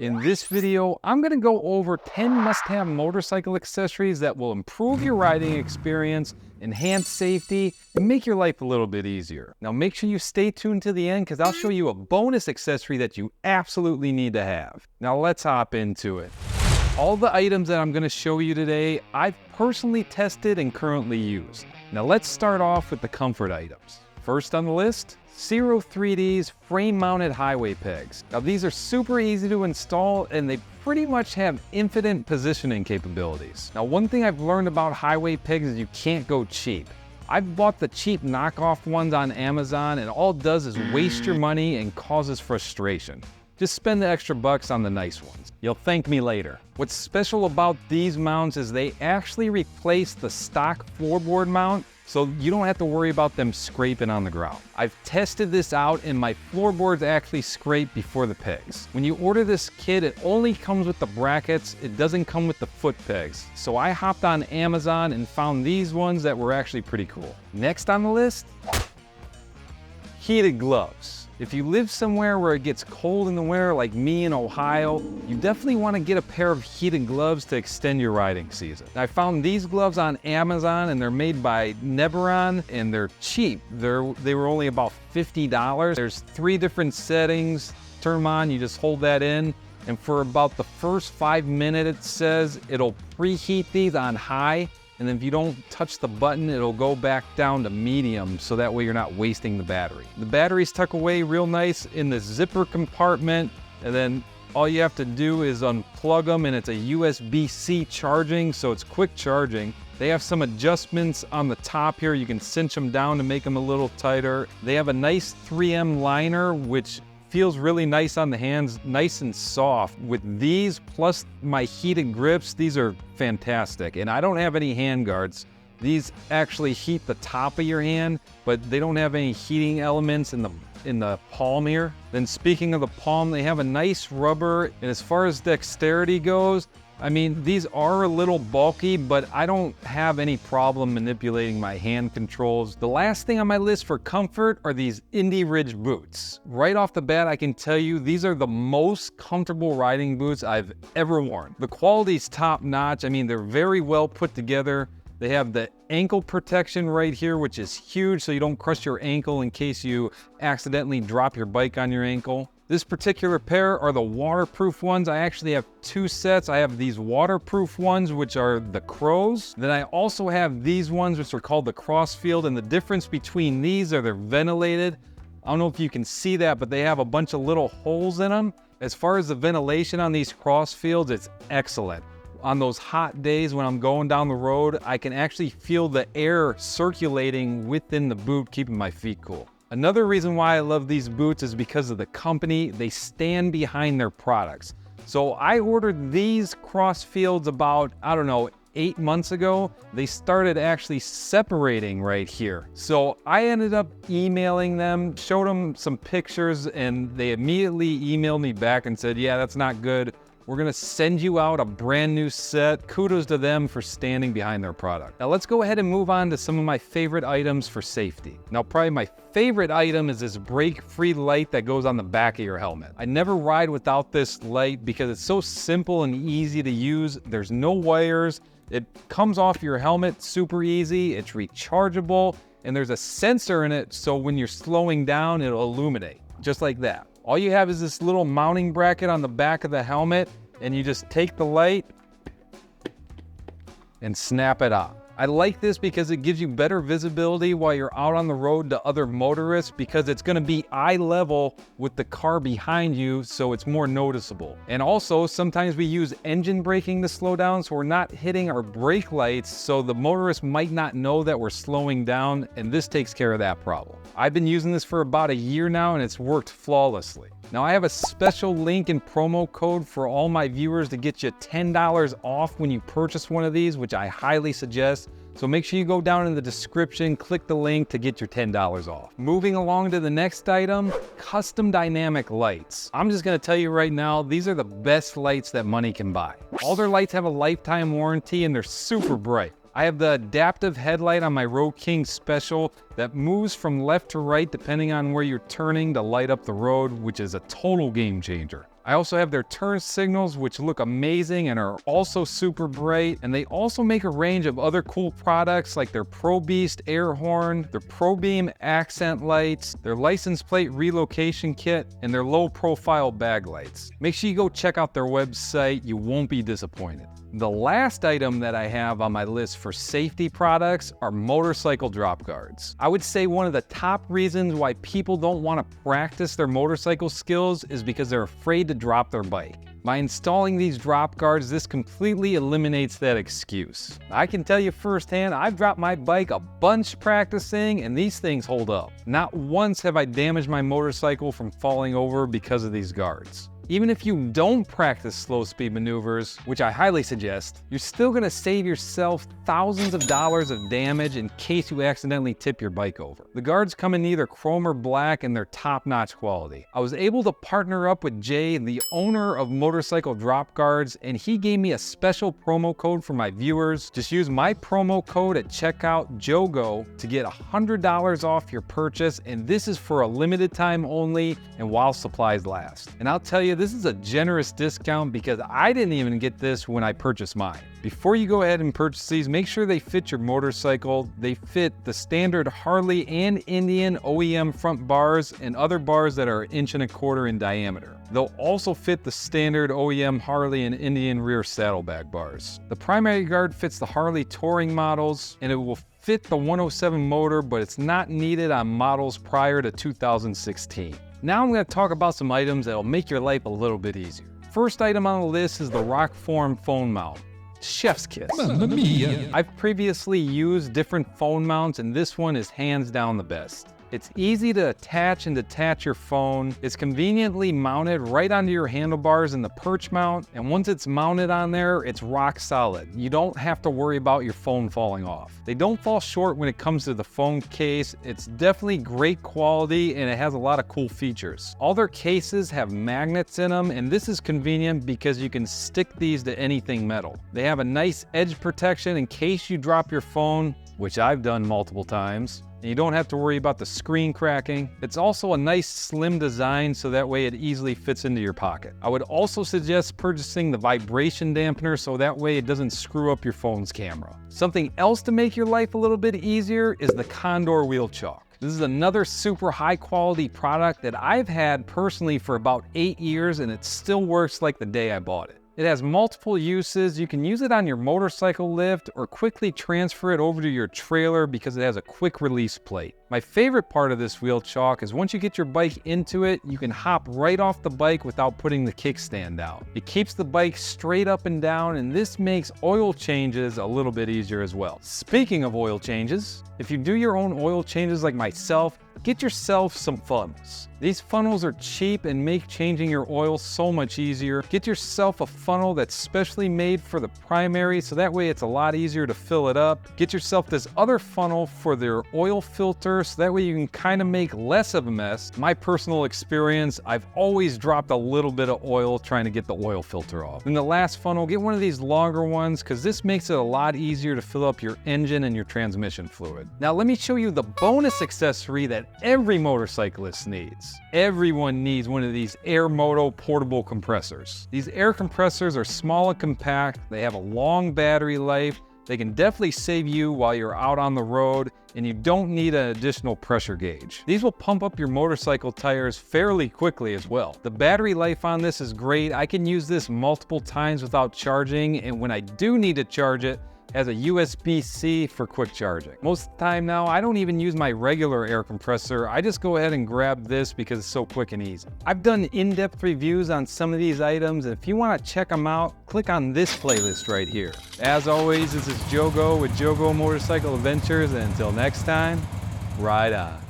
In this video, I'm going to go over 10 must-have motorcycle accessories that will improve your riding experience, enhance safety, and make your life a little bit easier. Now make sure you stay tuned to the end because I'll show you a bonus accessory that you absolutely need to have. Now let's hop into it. All the items that I'm going to show you today, I've personally tested and currently use. Now let's start off with the comfort items. First on the list, Zero 3D's frame-mounted highway pegs. Now these are super easy to install and they pretty much have infinite positioning capabilities. Now one thing I've learned about highway pegs is you can't go cheap. I've bought the cheap knockoff ones on Amazon and all it does is waste your money and causes frustration. Just spend the extra bucks on the nice ones. You'll thank me later. What's special about these mounts is they actually replace the stock floorboard mount, so you don't have to worry about them scraping on the ground. I've tested this out and my floorboards actually scrape before the pegs. When you order this kit, it only comes with the brackets, it doesn't come with the foot pegs. So I hopped on Amazon and found these ones that were actually pretty cool. Next on the list, heated gloves. If you live somewhere where it gets cold in the winter like me in Ohio, you definitely want to get a pair of heated gloves to extend your riding season. I found these gloves on Amazon and they're made by Neberon and they're cheap. They were only about $50. There's 3 different settings. Turn them on, you just hold that in, and for about the first 5 minutes it says it'll preheat these on high, and then if you don't touch the button, it'll go back down to medium, so that way you're not wasting the battery. The batteries tuck away real nice in the zipper compartment, and then all you have to do is unplug them, and it's a USB-C charging, so it's quick charging. They have some adjustments on the top here. You can cinch them down to make them a little tighter. They have a nice 3M liner, which feels really nice on the hands, nice and soft. With these, plus my heated grips, these are fantastic. And I don't have any hand guards. These actually heat the top of your hand, but they don't have any heating elements in the palm here. Then speaking of the palm, they have a nice rubber. And as far as dexterity goes, I mean, these are a little bulky, but I don't have any problem manipulating my hand controls. The last thing on my list for comfort are these Indie Ridge boots. Right off the bat, I can tell you these are the most comfortable riding boots I've ever worn. The quality's top notch. I mean, they're very well put together. They have the ankle protection right here, which is huge, so you don't crush your ankle in case you accidentally drop your bike on your ankle. This particular pair are the waterproof ones. I actually have 2 sets. I have these waterproof ones, which are the Crows. Then I also have these ones, which are called the Crossfield, and the difference between these are they're ventilated. I don't know if you can see that, but they have a bunch of little holes in them. As far as the ventilation on these Crossfields, it's excellent. On those hot days when I'm going down the road, I can actually feel the air circulating within the boot, keeping my feet cool. Another reason why I love these boots is because of the company. They stand behind their products. So I ordered these Crossfields about, I don't know, 8 months ago. They started actually separating right here. So I ended up emailing them, showed them some pictures, and they immediately emailed me back and said, yeah, that's not good. We're gonna send you out a brand new set. Kudos to them for standing behind their product. Now let's go ahead and move on to some of my favorite items for safety. Now probably my favorite item is this BrakeFree light that goes on the back of your helmet. I never ride without this light because it's so simple and easy to use. There's no wires. It comes off your helmet super easy. It's rechargeable, and there's a sensor in it, so when you're slowing down, it'll illuminate, just like that. All you have is this little mounting bracket on the back of the helmet, and you just take the light and snap it on. I like this because it gives you better visibility while you're out on the road to other motorists, because it's going to be eye level with the car behind you, so it's more noticeable. And also, sometimes we use engine braking to slow down, so we're not hitting our brake lights, so the motorist might not know that we're slowing down, and this takes care of that problem. I've been using this for about a year now, and it's worked flawlessly. Now I have a special link and promo code for all my viewers to get you $10 off when you purchase one of these, which I highly suggest. So make sure you go down in the description, click the link to get your $10 off. Moving along to the next item, custom dynamic lights. I'm just gonna tell you right now, these are the best lights that money can buy. All their lights have a lifetime warranty and they're super bright. I have the adaptive headlight on my Road King Special that moves from left to right depending on where you're turning to light up the road, which is a total game changer. I also have their turn signals, which look amazing and are also super bright. And they also make a range of other cool products like their Pro Beast air horn, their Pro Beam accent lights, their license plate relocation kit, and their low profile bag lights. Make sure you go check out their website. You won't be disappointed. The last item that I have on my list for safety products are motorcycle drop guards. I would say one of the top reasons why people don't want to practice their motorcycle skills is because they're afraid to drop their bike. By installing these drop guards, this completely eliminates that excuse. I can tell you firsthand, I've dropped my bike a bunch practicing and these things hold up. Not once have I damaged my motorcycle from falling over because of these guards. Even if you don't practice slow speed maneuvers, which I highly suggest, you're still gonna save yourself thousands of dollars of damage in case you accidentally tip your bike over. The guards come in either chrome or black and they're top-notch quality. I was able to partner up with Jay, the owner of Motorcycle Drop Guards, and he gave me a special promo code for my viewers. Just use my promo code at checkout, JOGO, to get $100 off your purchase, and this is for a limited time only and while supplies last. And I'll tell you, this is a generous discount because I didn't even get this when I purchased mine. Before you go ahead and purchase these, make sure they fit your motorcycle. They fit the standard Harley and Indian OEM front bars and other bars that are 1.25 inches in diameter. They'll also fit the standard OEM Harley and Indian rear saddlebag bars. The primary guard fits the Harley touring models and it will fit the 107 motor, but it's not needed on models prior to 2016. Now I'm going to talk about some items that will make your life a little bit easier. First item on the list is the Rockform phone mount. Chef's kiss. Mamma mia. I've previously used different phone mounts and this one is hands down the best. It's easy to attach and detach your phone. It's conveniently mounted right onto your handlebars in the perch mount, and once it's mounted on there, it's rock solid. You don't have to worry about your phone falling off. They don't fall short when it comes to the phone case. It's definitely great quality and it has a lot of cool features. All their cases have magnets in them, and this is convenient because you can stick these to anything metal. They have a nice edge protection in case you drop your phone, which I've done multiple times. And you don't have to worry about the screen cracking. It's also a nice slim design so that way it easily fits into your pocket. I would also suggest purchasing the vibration dampener so that way it doesn't screw up your phone's camera. Something else to make your life a little bit easier is the Condor wheel chalk. This is another super high quality product that I've had personally for about 8 years and it still works like the day I bought it. It has multiple uses. You can use it on your motorcycle lift or quickly transfer it over to your trailer because it has a quick release plate. My favorite part of this wheel chalk is once you get your bike into it, you can hop right off the bike without putting the kickstand out. It keeps the bike straight up and down, and this makes oil changes a little bit easier as well. Speaking of oil changes, if you do your own oil changes like myself, get yourself some funnels. These funnels are cheap and make changing your oil so much easier. Get yourself a funnel that's specially made for the primary so that way it's a lot easier to fill it up. Get yourself this other funnel for their oil filter so that way you can kind of make less of a mess. My personal experience, I've always dropped a little bit of oil trying to get the oil filter off. And the last funnel, get one of these longer ones because this makes it a lot easier to fill up your engine and your transmission fluid. Now let me show you the bonus accessory that every motorcyclist needs. Everyone needs one of these Air Moto portable compressors. These air compressors are small and compact. They have a long battery life. They can definitely save you while you're out on the road, and you don't need an additional pressure gauge. These will pump up your motorcycle tires fairly quickly as well. The battery life on this is great. I can use this multiple times without charging, and when I do need to charge it, has a USB-C for quick charging. Most of the time now, I don't even use my regular air compressor. I just go ahead and grab this because it's so quick and easy. I've done in-depth reviews on some of these items, and if you want to check them out, click on this playlist right here. As always, this is Jogo with Jogo Motorcycle Adventures, and until next time, ride on.